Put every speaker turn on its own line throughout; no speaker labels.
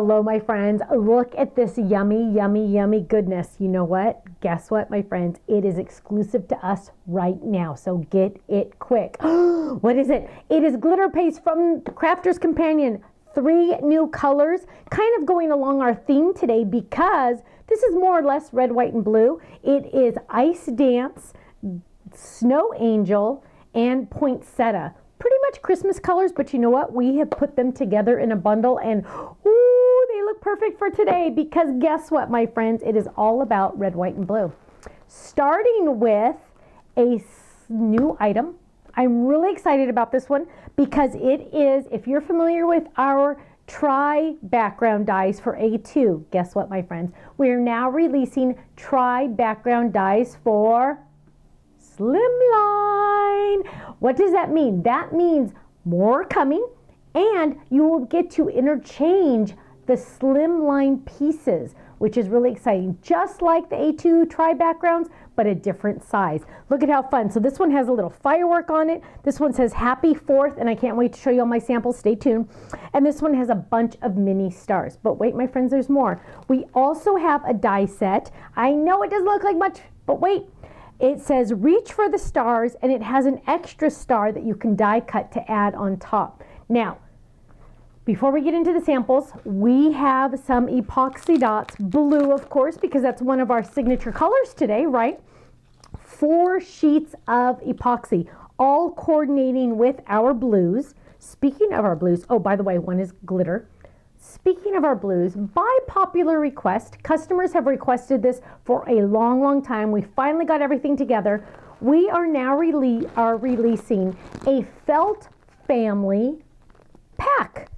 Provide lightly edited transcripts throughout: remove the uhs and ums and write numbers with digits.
Hello, my friends. Look at this yummy, yummy, yummy goodness. You know what? Guess what, my friends? It is exclusive to us right now, so get it quick. What is it? It is glitter paste from Crafter's Companion. 3 new colors, kind of going along our theme today because this is more or less red, white, and blue. It is Ice Dance, Snow Angel, and Poinsettia. Pretty much Christmas colors, but you know what? We have put them together in a bundle and ooh, they look perfect for today because guess what, my friends? It is all about red, white, and blue. Starting with a new item. I'm really excited about this one because it is, if you're familiar with our tri background dies for A2, guess what, my friends? We're now releasing tri background dies for Slimline. What does that mean? That means more coming and you will get to interchange the Slimline pieces, which is really exciting. Just like the A2 tri backgrounds, but a different size. Look at how fun. So this one has a little firework on it. This one says Happy 4th, and I can't wait to show you all my samples. Stay tuned. And this one has a bunch of mini stars. But wait, my friends, there's more. We also have a die set. I know it doesn't look like much, but wait. It says Reach for the Stars, and it has an extra star that you can die cut to add on top. Now, before we get into the samples, we have some epoxy dots, blue of course, because that's one of our signature colors today, right? 4 sheets of epoxy, all coordinating with our blues. Speaking of our blues, oh, by the way, one is glitter. Speaking of our blues, by popular request, customers have requested this for a long, long time. We finally got everything together. We are now releasing a felt family pack.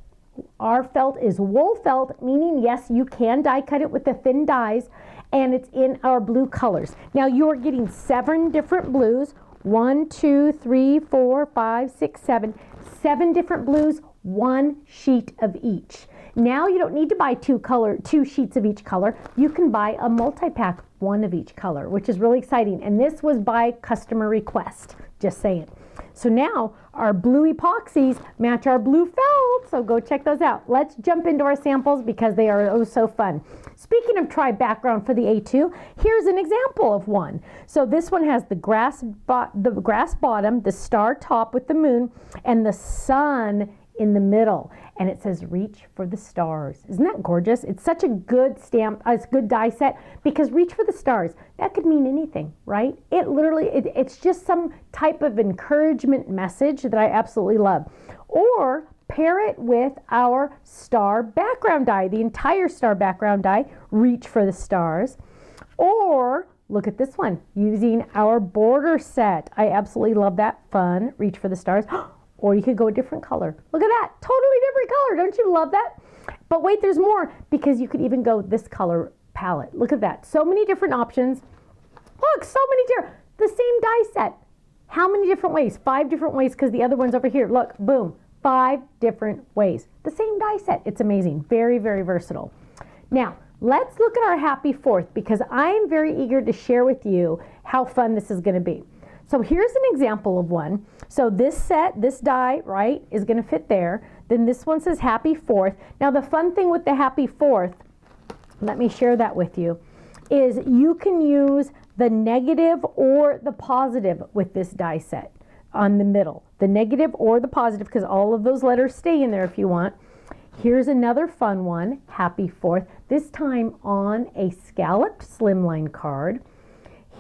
Our felt is wool felt, meaning yes, you can die cut it with the thin dies, and it's in our blue colors. Now you are getting 7 different blues, 1, 2, 3, 4, 5, 6, 7, 7 different blues, 1 sheet of each. Now you don't need to buy 2 sheets of each color. You can buy a multi-pack, 1 of each color, which is really exciting. And this was by customer request, just saying. So now our blue epoxies match our blue felt, so go check those out. Let's jump into our samples because they are oh so fun. Speaking of tri background for the A2, here's an example of one. So this one has the grass bottom, the star top with the moon, and the sun in the middle, and it says Reach for the Stars. Isn't that gorgeous? It's such a good stamp, it's a good die set because Reach for the Stars, that could mean anything, right? It literally, it's just some type of encouragement message that I absolutely love. Or pair it with our star background die, the entire star background die, Reach for the Stars. Or look at this one, using our border set. I absolutely love that. Fun, Reach for the Stars. Or you could go a different color. Look at that, totally different color. Don't you love that? But wait, there's more because you could even go this color palette. Look at that, so many different options. Look, so many different, the same die set. How many different ways? 5 different ways because the other one's over here. Look, boom, 5 different ways. The same die set, it's amazing. Very, very versatile. Now, let's look at our Happy 4th because I'm very eager to share with you how fun this is gonna be. So here's an example of one. So this set, this die, right, is gonna fit there. Then this one says Happy 4th. Now the fun thing with the Happy 4th, let me share that with you, is you can use the negative or the positive with this die set on the middle. The negative or the positive, because all of those letters stay in there if you want. Here's another fun one, Happy 4th, this time on a scalloped Slimline card.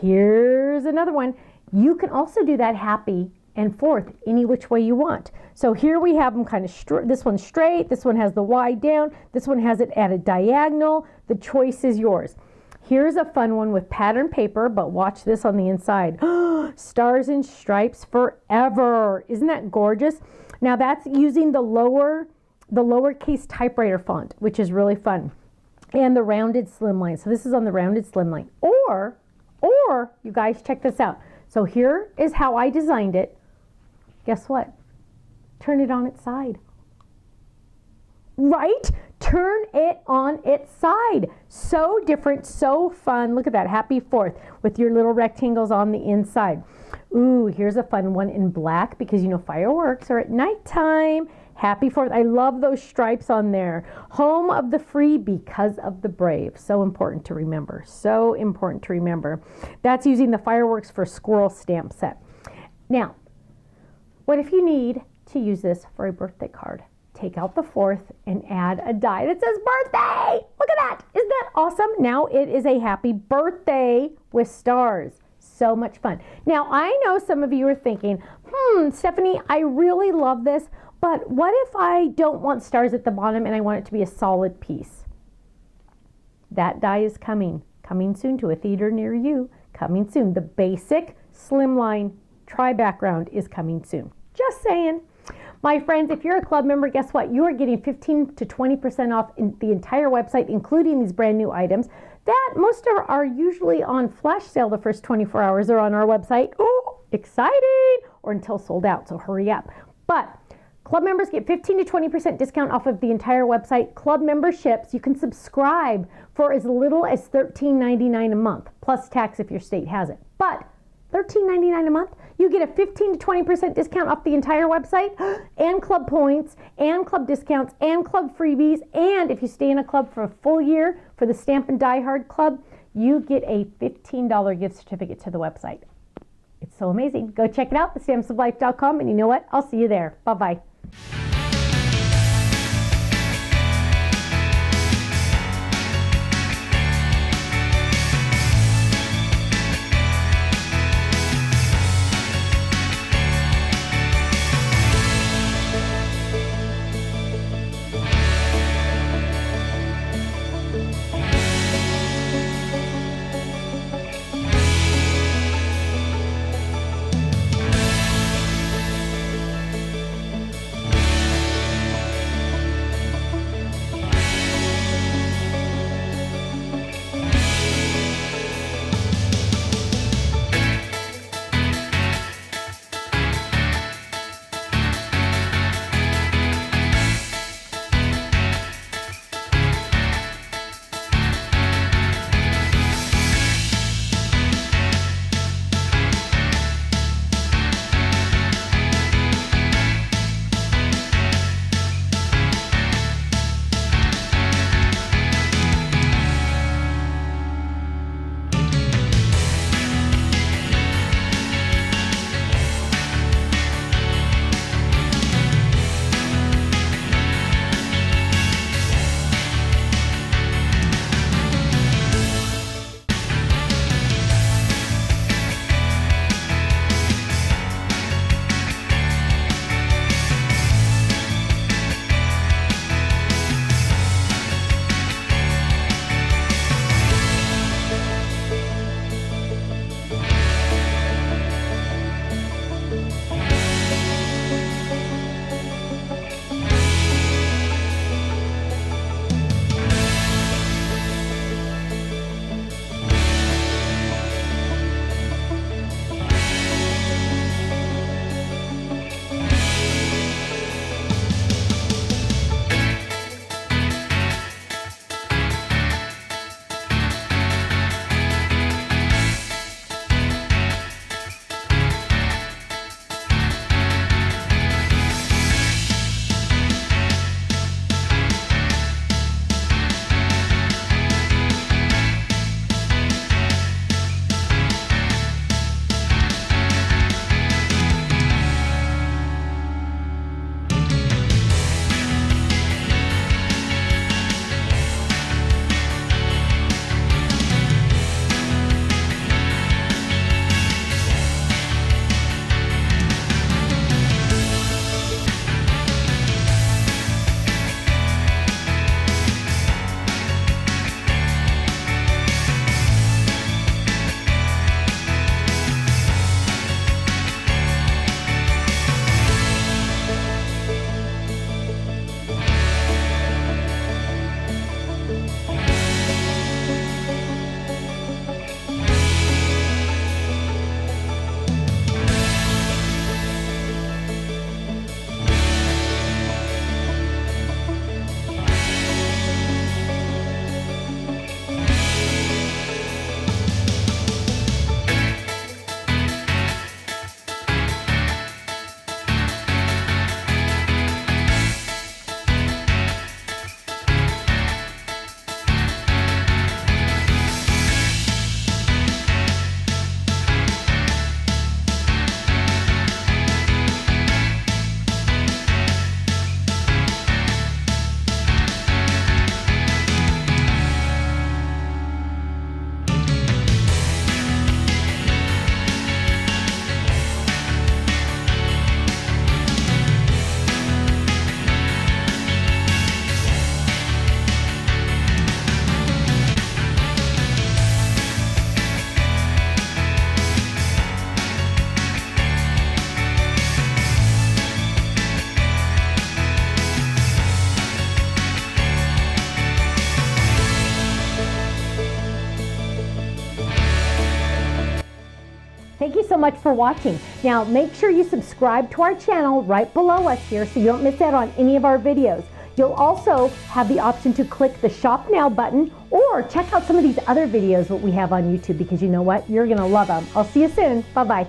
Here's another one. You can also do that Happy and 4th any which way you want. So here we have them kind of this one's straight, this one has the wide down, this one has it at a diagonal. The choice is yours. Here's a fun one with pattern paper, but watch this on the inside. Stars and Stripes Forever. Isn't that gorgeous? Now that's using the lowercase typewriter font, which is really fun. And the rounded Slimline. So this is on the rounded Slimline. Or you guys check this out. So here is how I designed it. Guess what? Turn it on its side. Right? Turn it on its side. So different, so fun. Look at that, Happy 4th with your little rectangles on the inside. Ooh, here's a fun one in black because you know fireworks are at nighttime. Happy 4th. I love those stripes on there. Home of the free because of the brave. So important to remember. So important to remember. That's using the Fireworks for Squirrel stamp set. Now, what if you need to use this for a birthday card? Take out the 4th and add a die that says birthday. Look at that. Isn't that awesome? Now it is a happy birthday with stars. So much fun. Now, I know some of you are thinking, Stephanie, I really love this, but what if I don't want stars at the bottom and I want it to be a solid piece? That die is coming soon to a theater near you, coming soon. The basic Slimline tri-background is coming soon. Just saying. My friends, if you're a club member, guess what? You are getting 15 to 20% off in the entire website, including these brand new items that most are usually on flash sale the first 24 hours are on our website. Oh, exciting! Or until sold out, so hurry up. But club members get 15 to 20% discount off of the entire website. Club memberships, you can subscribe for as little as $13.99 a month, plus tax if your state has it. But $13.99 a month, you get a 15 to 20% discount off the entire website, and club points, and club discounts, and club freebies, and if you stay in a club for a full year for the Stampin' Die Hard Club, you get a $15 gift certificate to the website. It's so amazing. Go check it out, thestampsoflife.com, and you know what? I'll see you there. Bye-bye. Thank you so much for watching. Now make sure you subscribe to our channel right below us here so you don't miss out on any of our videos. You'll also have the option to click the Shop Now button or check out some of these other videos that we have on YouTube, because you know what? You're gonna love them. I'll see you soon. Bye-bye.